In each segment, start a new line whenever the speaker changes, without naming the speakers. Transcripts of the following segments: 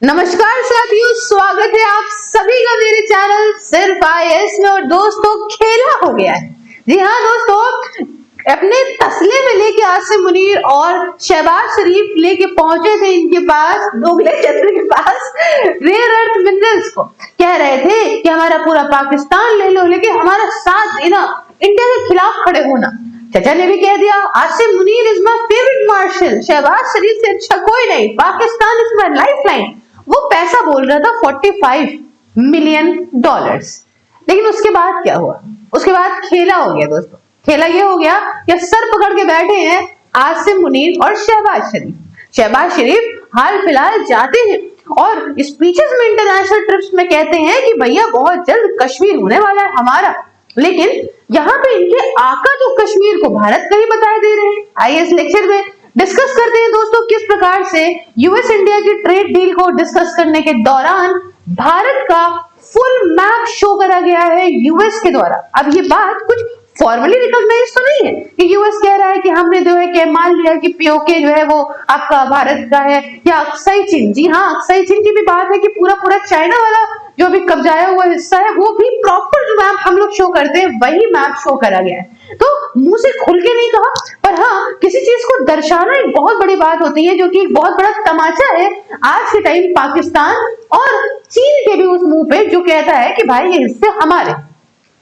नमस्कार साथियों, स्वागत है आप सभी का मेरे चैनल सिर्फ IAS में। और दोस्तों, खेला हो गया है। जी हाँ दोस्तों, अपने तसले में लेके आसिम मुनीर और शहबाज शरीफ लेके पहुंचे थे इनके पास, दोगले चंद्र के पास, रेयर अर्थ मिनरल्स को। कह रहे थे कि हमारा पूरा पाकिस्तान ले लो, लेकिन हमारा साथ देना, इंडिया के खिलाफ खड़े होना। चाचा ने भी कह दिया, Asim Munir is my favourite marshal, Shehbaz Sharif से अच्छा कोई नहीं, पाकिस्तान इज माय लाइफलाइन। वो पैसा बोल रहा था $45 मिलियन। लेकिन उसके बाद क्या हुआ? उसके बाद खेला हो गया दोस्तों। खेला ये हो गया कि सर पकड़ के बैठे हैं आसिम मुनीर और शहबाज शरीफ। शहबाज शरीफ हाल फिलहाल जाते हैं और स्पीचेस में, इंटरनेशनल ट्रिप्स में कहते हैं कि भैया बहुत जल्द कश्मीर होने वाला है हमारा। लेकिन यहाँ पे इनके आका तो कश्मीर को भारत का ही बताए दे रहे हैं। IAS लेक्चर में डिस्कस करते हैं दोस्तों किस प्रकार से यूएस इंडिया की ट्रेड डील को डिस्कस करने के दौरान भारत का फुल मैप शो करा गया है यूएस के द्वारा। अब ये बात कुछ फॉर्मली रिकॉग्नाइज तो नहीं है कि यूएस कह रहा है कि हमने जो है कि मान लिया कि पीओके जो है वो आपका भारत का है, या अक्साई चीन। जी हाँ, अक्साई चीन की भी बात है कि पूरा चाइना वाला जो भी कब्जाया हुआ हिस्सा है वो भी प्रॉपर जो मैप हम लोग शो करते हैं वही मैप शो करा गया है। तो मुंह से खुल के नहीं कहा, पर हाँ, किसी चीज को दर्शाना एक बहुत बड़ी बात होती है, जो कि एक बहुत बड़ा तमाचा है आज के टाइम पाकिस्तान और चीन के भी उस मुंह पे, जो कहता है कि भाई ये हिस्से हमारे।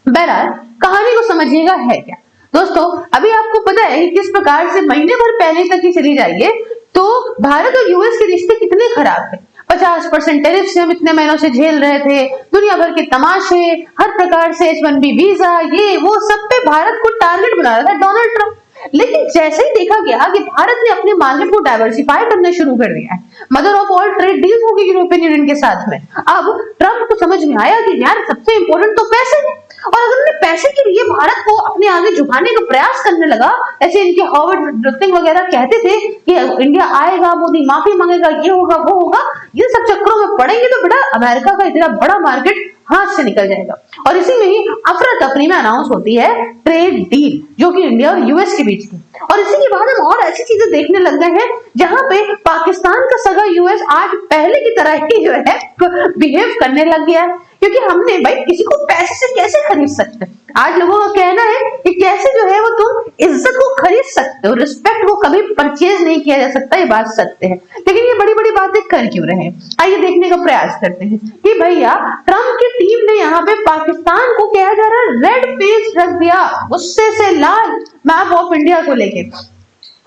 बहरहाल कहानी को समझिएगा है क्या दोस्तों। अभी आपको पता है कि किस प्रकार से महीने भर पहले तक ही चली जाइए तो भारत और यूएस के रिश्ते कितने खराब थे। 50% टैरिफ से हम इतने महीनों से झेल रहे थे, दुनिया भर के तमाशे, हर प्रकार से H1B वीजा, ये वो सब पे भारत को टारगेट बना रहा था डोनाल्ड ट्रंप। लेकिन जैसे ही देखा गया कि भारत ने अपने मार्केट को डाइवर्सिफाई करना शुरू कर दिया है, mother of all trade deal होगी यूरोपियन यूनियन के साथ में, अब ट्रंप को समझ में आया कि यार सबसे इंपॉर्टेंट तो पैसे है। और अगर उन्हें पैसे के लिए भारत को अपने आगे झुकाने का प्रयास करने लगा, ऐसे इनके हॉवर्ड ड्रथिंग वगैरह कहते थे कि इंडिया आएगा, मोदी माफी मांगेगा, ये होगा वो होगा, इन सब चक्करों में पड़ेंगे तो बेटा अमेरिका का इतना बड़ा मार्केट हाथ से निकल जाएगा। और इसी में ही अफरा तफरी में अनाउंस होती है ट्रेड डील, जो कि इंडिया और यूएस के बीच की। और इसी के बाद हम और ऐसी चीजें देखने लग गए हैं जहां पे पाकिस्तान का सगा यूएस आज पहले की तरह ही जो है बिहेव करने लग गया है। क्योंकि हमने भाई किसी को पैसे से कैसे खरीद सकते, आज लोगों का कहना है कि कैसे जो है वो तुम इज्जत को खरीद सकते हो, रिस्पेक्ट को कभी परचेज नहीं किया जा सकता, ये बात सत्य है। लेकिन ये बड़ी बड़ी बातें कर क्यों रहे हैं, आइए देखने का प्रयास करते हैं कि भैया ट्रंप की टीम ने यहाँ पे पाकिस्तान को कहा जा रहा है रेड पेज रख दिया, गुस्से से लाल मैप ऑफ इंडिया को लेके।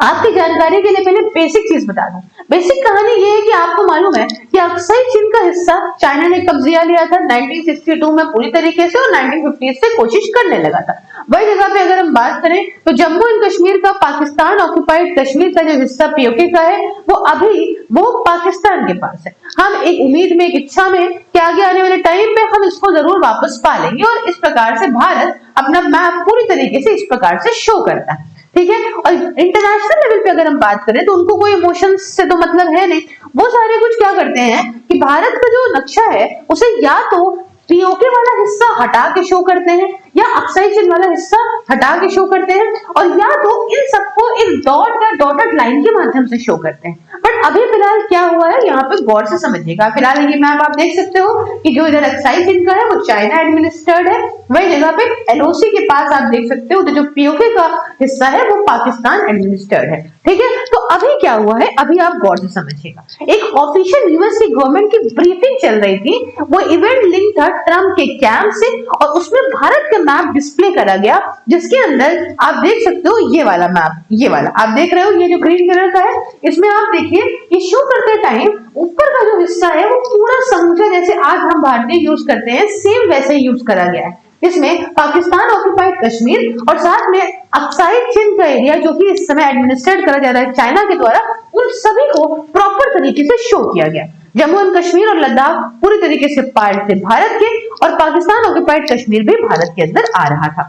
आपकी जानकारी के लिए पहले बेसिक चीज बता दूं। बेसिक कहानी ये है कि आपको मालूम है कि अक्साई चीन का हिस्सा चाइना ने कब्जा लिया था 1962 में पूरी तरीके से, और 1950 से कोशिश करने लगा था। वही जगह पे अगर हम बात करें तो जम्मू एंड कश्मीर का, पाकिस्तान ऑक्युपाइड कश्मीर का जो हिस्सा पीओके का है, वो अभी वो पाकिस्तान के पास है। हम एक उम्मीद में, एक इच्छा में कि आगे आने वाले टाइम पे हम इसको जरूर वापस पा लेंगे, और इस प्रकार से भारत अपना मैप पूरी तरीके से इस प्रकार से शो करता है, ठीक है। और इंटरनेशनल लेवल पे अगर हम बात करें तो उनको कोई इमोशंस से तो मतलब है नहीं। वो सारे कुछ क्या करते हैं कि भारत का जो नक्शा है उसे या तो पीओके वाला हिस्सा हटा के शो करते हैं, या अक्साई चीन वाला हिस्सा हटा के शो करते हैं, और या तो इन सबको इस डॉट या डॉटेड लाइन के माध्यम से शो करते हैं। बट अभी फिलहाल क्या हुआ है यहाँ पे गौर से समझिएगा। फिलहाल ये मैप आप देख सकते हो कि जो इधर अक्साई चीन का है वो चाइना एडमिनिस्टर्ड है, वही जगह पे एलओसी के पास आप देख सकते हो जो पीओके का हिस्सा है वो पाकिस्तान एडमिनिस्टर्ड है, ठीक है। तो अभी क्या हुआ है, अभी आप गौर से समझिएगा। एक ऑफिशियल यूएस की गवर्नमेंट की ब्रीफिंग चल रही थी, वो इवेंट लिंक था ट्रंप के कैंप से, और उसमें भारत का मैप डिस्प्ले करा गया, जिसके अंदर आप देख सकते हो ये वाला मैप, ये वाला आप देख रहे हो, ये जो ग्रीन कलर का है, इसमें आप देखिए ये शो करते टाइम ऊपर का जो हिस्सा है वो पूरा समूचा जैसे आज हम भारतीय यूज करते हैं, सेम वैसे ही यूज करा गया है। इसमें पाकिस्तान ऑक्युपाइड कश्मीर और साथ में अक्साई चीन का एरिया, जो कि इस समय एडमिनिस्ट्रेट करा जा रहा है चाइना के द्वारा, उन सभी को प्रॉपर तरीके से शो किया गया। जम्मू एंड कश्मीर और लद्दाख पूरी तरीके से पार्ट थे भारत के, और पाकिस्तान ऑक्युपाइड कश्मीर भी भारत के अंदर आ रहा था,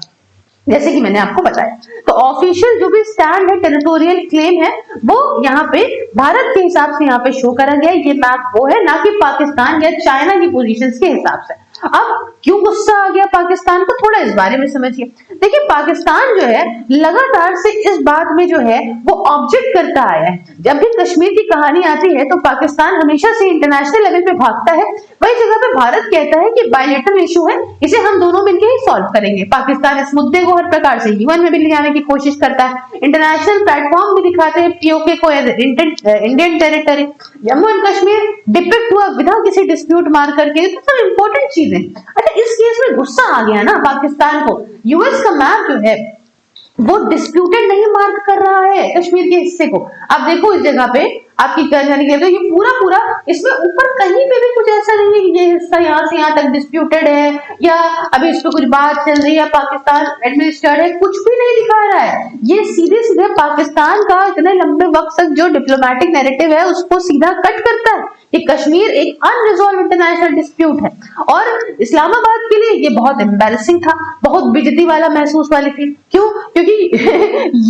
जैसे कि मैंने आपको बताया। तो ऑफिशियल जो भी स्टैंड है, टेरिटोरियल क्लेम है, वो यहाँ पे भारत के हिसाब से यहाँ पे शो करा गया है। ये मैप वो है, ना कि पाकिस्तान या चाइना की पोजीशंस के हिसाब से। अब क्यों गुस्सा आ गया पाकिस्तान को, थोड़ा इस बारे में समझिए। देखिए पाकिस्तान जो है लगातार से इस बात में जो है वो ऑब्जेक्ट करता आया है जब भी कश्मीर की कहानी आती है तो पाकिस्तान हमेशा से इंटरनेशनल लेवल पे भागता है, वही जगह पे भारत कहता है कि बायलैटरल इशू है, इसे हम दोनों मिलकर ही सॉल्व करेंगे। पाकिस्तान इस मुद्दे को हर प्रकार से यूएन में भी ले जाने की कोशिश करता है, इंटरनेशनल प्लेटफॉर्म भी दिखाते हैं पीओके को as Indian territory. Jammu and Kashmir depict हुआ बिना किसी डिस्प्यूट मार करके, तो सब इंपॉर्टेंट चीजें। अच्छा, इस केस में गुस्सा आ गया ना पाकिस्तान को, यूएस का मैप जो है वो डिस्प्यूटेड नहीं मार्क कर रहा है कश्मीर के हिस्से को। अब देखो इस जगह पे आपकी जाने के लिए तो ये पूरा इसमें ऊपर कहीं पे भी कुछ ऐसा नहीं है कि ये हिस्सा यहाँ से यहाँ तक डिस्प्यूटेड है या अभी इस पे कुछ बात चल रही है, पाकिस्तान एडमिनिस्ट्रेटेड है, कुछ भी नहीं दिखा रहा है। ये सीधे सीधे पाकिस्तान का इतने लंबे वक्त तक जो डिप्लोमेटिक नैरेटिव है उसको सीधा कट करता है कि कश्मीर एक अनरिजॉल्व इंटरनेशनल डिस्प्यूट है। और इस्लामाबाद के लिए ये बहुत एम्बैरेसिंग था, बहुत बेइज्जती वाला महसूस वाली थी। क्यों? क्योंकि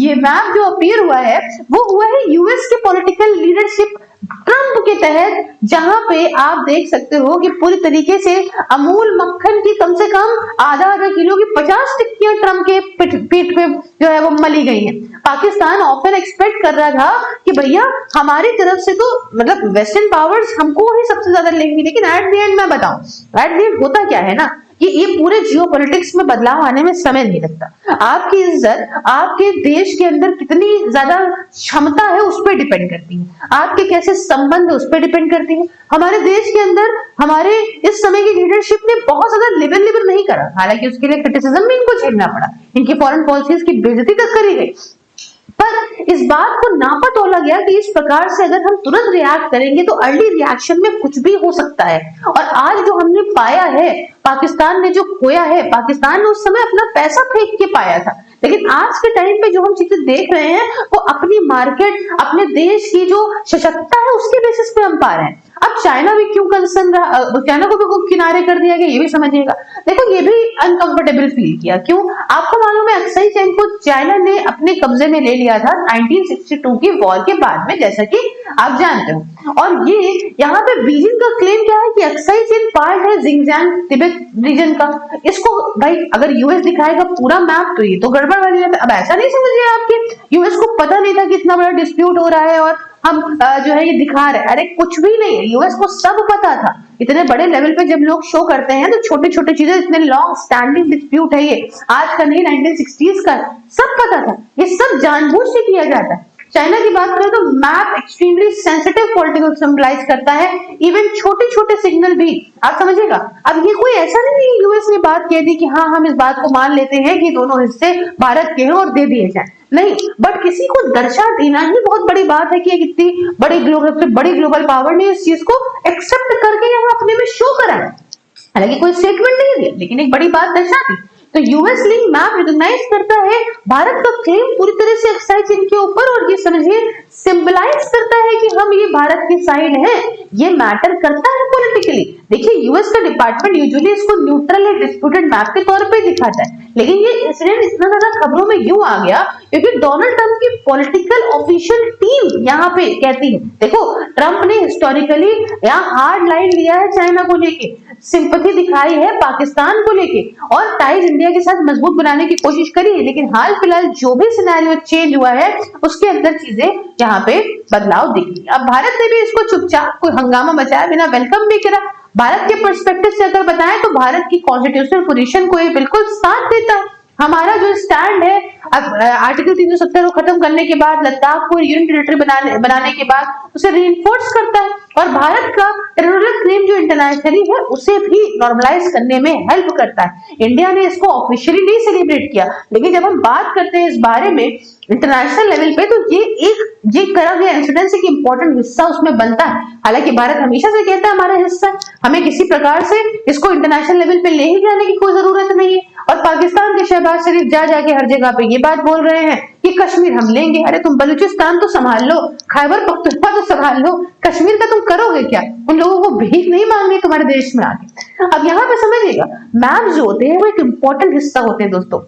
ये मैप जो अपीयर हुआ है वो हुआ है यूएस के पॉलिटिकल लीडरशिप ट्रंप के तहत, जहां पे आप देख सकते हो कि पूरी तरीके से अमूल मक्खन की कम से कम आधा किलो की 50 टिक्कियां ट्रंप के पीठ पे जो है वो मली गई हैं। पाकिस्तान ऑफन एक्सपेक्ट कर रहा था कि भैया हमारी तरफ से तो मतलब वेस्टर्न पावर्स हमको ही सबसे ज्यादा लेंगी, लेकिन एट द एंड मैं बताऊं, एट द एंड होता क्या है ना कि ये पूरे जियोपॉलिटिक्स में बदलाव आने में समय नहीं लगता। आपकी इज्जत आपके देश के अंदर कितनी ज्यादा क्षमता है उस पर डिपेंड करती है, आपके कैसे संबंध उस पर डिपेंड करती है। हमारे देश के अंदर हमारे इस समय की लीडरशिप ने बहुत ज्यादा लिबर नहीं करा, हालांकि उसके लिए क्रिटिसिज्म भी इनको झेलना पड़ा, इनकी फॉरेन पॉलिसीज की बेइज्जती तक करी गई, पर इस बात को नापा तोला गया कि इस प्रकार से अगर हम तुरंत रिएक्ट करेंगे तो अर्ली रिएक्शन में कुछ भी हो सकता है। और आज जो हमने पाया है, पाकिस्तान ने जो खोया है, पाकिस्तान ने उस समय अपना पैसा फेंक के पाया था, लेकिन आज के टाइम पे जो हम चीजें देख रहे हैं वो अपनी मार्केट, अपने देश की जो सशक्तता है उसके बेसिस पे हम पा रहे हैं। अब चाइना भी क्यों कंसर्न रहा, चाइना को भी किनारे कर दिया गया, ये भी समझिएगा। देखो ये भी अनकंफर्टेबल फील किया, क्यों? आपको मालूम है अक्साई चीन को चाइना ने अपने कब्जे में ले लिया था 1962 की वॉर के बाद में, जैसा कि आप जानते हो। और ये यहाँ पे बीजिंग का क्लेम क्या है कि अक्साई चीन पार्ट है जिंगजियांग तिब्बत रीजन का। इसको भाई अगर यूएस दिखाएगा पूरा मैप तो ये तो गड़बड़ वाली बात है। अब ऐसा नहीं समझिए आपके यूएस को पता नहीं था कि इतना बड़ा डिस्प्यूट हो रहा है और हम जो है ये दिखा रहे हैं, अरे कुछ भी नहीं, यूएस को सब पता था। इतने बड़े लेवल पे जब लोग शो करते हैं तो छोटे छोटे चीजें, इतने लॉन्ग स्टैंडिंग डिस्प्यूट है ये, आज का नहीं 1960s का, सब पता था। ये सब जानबूझ से किया जाता है। चाइना की बात करें तो map extremely sensitive political symbolize करता है, इवन छोटे छोटे सिग्नल भी, आप समझिएगा। अब ये कोई ऐसा नहीं है यूएस ने बात कह दी कि हाँ हम इस बात को मान लेते हैं कि दोनों हिस्से भारत के हैं और दे दिए जाए, नहीं, बट किसी को दर्शा देना ही बहुत बड़ी बात है कि कितनी बड़ी ग्लोबल पावर ने इस चीज को एक्सेप्ट करके यहाँ अपने में शो करा है। हालांकि कोई स्टेटमेंट नहीं दिया, लेकिन एक बड़ी बात दर्शा दी। तो यूएस लिंक मैप रिकॉग्नाइज करता है भारत का क्लेम पूरी तरह से अक्साई चीन के ऊपर, और ये समझिए सिंबलाइज करता है कि हम ये भारत की साइड हैं, ये मैटर करता है पॉलिटिकली। देखिए यूएस का डिपार्टमेंट यूजुअली इसको न्यूट्रल या डिस्प्यूटेड मैप के तौर पे दिखाता है, लेकिन ये इंसिडेंट इतना ज्यादा खबरों में यूं आ गया क्योंकि डोनाल्ड ट्रंप की पॉलिटिकल ऑफिशियल टीम यहाँ पे कहती है, देखो ट्रंप ने हिस्टोरिकली यहाँ हार्ड लाइन लिया है चाइना को लेके, सिंपैथी दिखाई है पाकिस्तान को लेके और टाइज इंडिया के साथ मजबूत बनाने की कोशिश करी है, लेकिन हाल फिलहाल जो भी सिनेरियो चेंज हुआ है उसके अंदर चीजें यहाँ पे बदलाव दिख रही है। अब भारत ने भी इसको चुपचाप कोई हंगामा मचाया बिना वेलकम भी करा। भारत के पर्सपेक्टिव से अगर बताएं तो भारत की कॉन्स्टिट्यूशनल पोजीशन को ये बिल्कुल साथ देता है। हमारा जो स्टैंड है आर्टिकल 370 को खत्म करने के बाद, लद्दाख को यूनियन टेरिटरी बनाने के बाद उसे रीइंफोर्स करता है और भारत का टेररिस्ट क्लेम जो इंटरनेशनली है उसे भी नॉर्मलाइज करने में हेल्प करता है। इंडिया ने इसको ऑफिशियली नहीं सेलिब्रेट किया, लेकिन जब हम बात करते हैं इस बारे में इंटरनेशनल लेवल पे तो ये करा गया इंसिडेंस एक इंपॉर्टेंट हिस्सा उसमें बनता है। हालांकि भारत हमेशा से कहता है हमारा हिस्सा, हमें किसी प्रकार से इसको इंटरनेशनल लेवल पे ले ही जाने की कोई जरूरत नहीं है। और पाकिस्तान के शहबाज शरीफ जा जाके हर जगह पे ये बात बोल रहे हैं कि कश्मीर हम लेंगे। अरे तुम बलूचिस्तान तो संभाल लो, खैबर पख्तूनख्वा तो संभाल लो, कश्मीर का तुम करोगे क्या? उन लोगों को भीख नहीं मांगनी तुम्हारे देश में आके। अब यहाँ पे समझिएगा मैप जो होते हैं वो एक इंपॉर्टेंट हिस्सा होते हैं दोस्तों।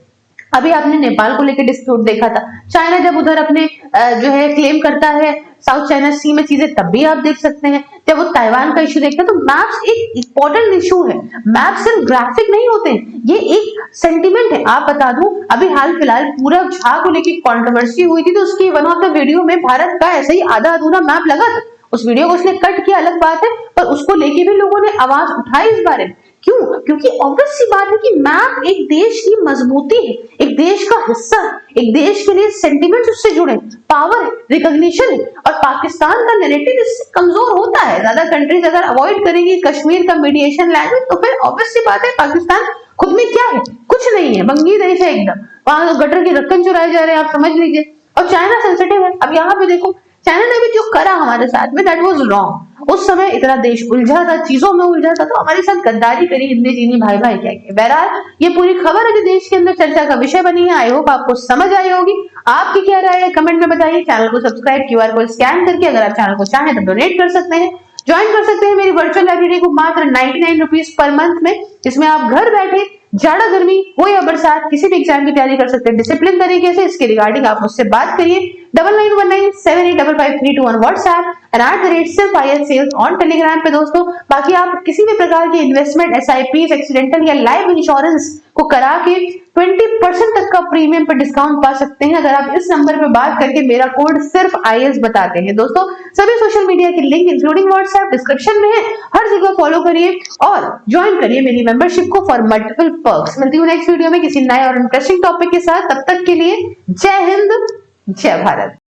अभी आपने नेपाल को लेकर डिस्प्यूट देखा था, चाइना जब उधर अपने जो है क्लेम करता है साउथ चाइना सी में चीजें, तब भी आप देख सकते हैं जब वो ताइवान का इशू देखते हैं। तो मैप्स एक इंपॉर्टेंट इशू है, मैप सिर्फ ग्राफिक नहीं होते हैं, ये एक सेंटिमेंट है। आप बता दूं, अभी हाल फिलहाल पूरब झा को लेकर कंट्रोवर्सी हुई थी, तो उसकी वन ऑफ द वीडियो में भारत का ऐसे ही आधा अधूरा मैप लगा था। उस वीडियो को उसने कट किया अलग बात है, पर उसको लेके भी लोगों ने आवाज उठाई इस बारे में। क्यों? क्योंकि ऑब्वियस सी बात है कि मैप एक देश की मजबूती है, एक देश का हिस्सा, एक देश के लिए सेंटिमेंट्स उससे जुड़े, पावर है, रिकॉग्निशन है, और पाकिस्तान का नैरेटिव इससे कमजोर होता है। ज्यादा कंट्रीज अगर अवॉइड करेंगी कश्मीर का मीडिएशन लैंग्वेज, तो फिर ऑब्वियस सी बात है पाकिस्तान खुद में क्या है, कुछ नहीं है, बंगी देश है एकदम, वहां गटर के ढक्कन चुराए जा रहे हैं, आप समझ लीजिए। और चाइना सेंसिटिव है। अब यहाँ पे देखो, चाइना ने भी जो करा हमारे साथ में, दैट वाज रॉन्ग। उस समय इतना देश उलझा था, चीजों में उलझा था, तो हमारे साथ गद्दारी करी हिंदी चीनी भाई भाई क्या क्या। बहरहाल ये पूरी खबर है जो देश के अंदर चर्चा का विषय बनी है। आई होप आपको समझ आई होगी। आपकी क्या राय है कमेंट में बताइए। चैनल को सब्सक्राइब, क्यूआर कोड स्कैन करके अगर आप चैनल को चाहें तो डोनेट कर सकते हैं, ज्वाइन कर सकते हैं मेरी वर्चुअल लाइब्रेरी को मात्र 99 रुपीज पर मंथ में। इसमें आप घर बैठे जाड़ा गर्मी हो या बरसात किसी भी एग्जाम की तैयारी कर सकते हैं डिसिप्लिन तरीके से। इसके रिगार्डिंग आप मुझसे बात करिए 9919785532 WhatsApp and @SIRFIS sales on Telegram पे दोस्तों। बाकी आप किसी भी प्रकार की इन्वेस्टमेंट, SIPs, एक्सीडेंटल या लाइफ इंश्योरेंस को करा के 20% तक का प्रीमियम पर डिस्काउंट पा सकते हैं अगर आप इस नंबर पे बात करके मेरा कोड सिर्फ IS बताते हैं। दोस्तों सभी सोशल मीडिया की लिंक इंक्लूडिंग व्हाट्सएप डिस्क्रिप्शन में है, हर जगह फॉलो करिए और ज्वाइन करिए मेरी मेंबरशिप को फॉर मल्टीपल पर्क्स। मिलती हूँ नेक्स्ट वीडियो में किसी नए और इंटरेस्टिंग टॉपिक के साथ। तब तक के लिए जय हिंद, जय भारत।